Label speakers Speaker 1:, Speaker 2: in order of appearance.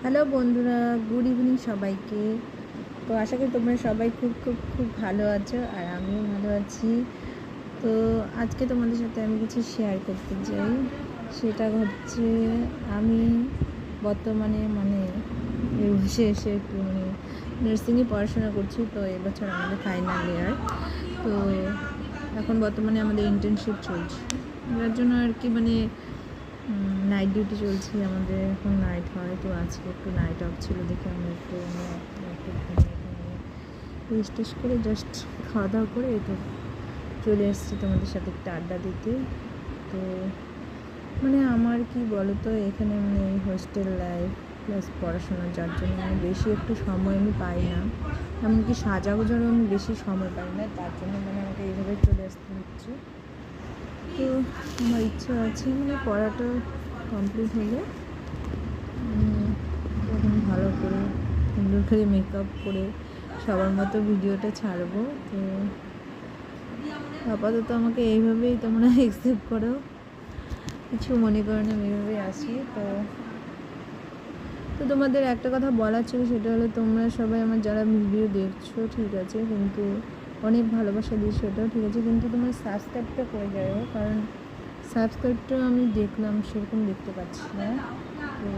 Speaker 1: Hello বন্ধুরা, good evening সবাইকে। তো আশা করি তোমরা সবাই খুব খুব খুব ভালো আছো, আর আমিও ভালো আছি। তো আজকে তোমাদের সাথে আমি কিছু শেয়ার করতে চাই। সেটা হচ্ছে আমি বর্তমানে বসে এসে একটু নার্সিংয়ে পড়াশোনা করছি। তো এবছর আমাদের ফাইনাল ইয়ার। তো এখন বর্তমানে আমাদের ইন্টার্নশিপ চলছে, যার জন্য আর কি নাইট ডিউটি চলছে আমাদের। এখন নাইট হয়, তো আজকে একটু নাইট অফ ছিল দেখে আমি একটু রেস্ট করে জাস্ট খাওয়া দাওয়া করে একটু চলে এসেছি তোমাদের সাথে একটু আড্ডা দিতে। তো আমার কি বলো তো, এখানে এই হোস্টেল লাইফ প্লাস পড়াশোনা, যার জন্য আমি বেশি একটু সময় আমি পাই না, এমনকি সাজাগোজারও আমি বেশি সময় পাই না। তার জন্য আমাকে এইভাবে চলে আসতে হচ্ছে। তো আমার ইচ্ছা আছে পড়াটা কমপ্লিট হলে তখন ভালো করে সুন্দর করে মেকআপ করে সবার মতো ভিডিওটা ছাড়বো। তো আপাতত আমাকে এইভাবেই তোমরা অ্যাকসেপ্ট করো, কিছু মনে করো না, আমি এইভাবেই আসি। তো তোমাদের একটা কথা বলার ছিল, সেটা হলো তোমরা সবাই আমার যারা ভিডিও দেখছো ঠিক আছে, কিন্তু অনেক ভালোবাসা দিচ্ছ, এটাও ঠিক আছে, কিন্তু তোমরা সাবস্ক্রাইবটা করে যাও, কারণ সাবস্ক্রাইবটা আমি দেখলাম সেরকম দেখতে পাচ্ছি না। তো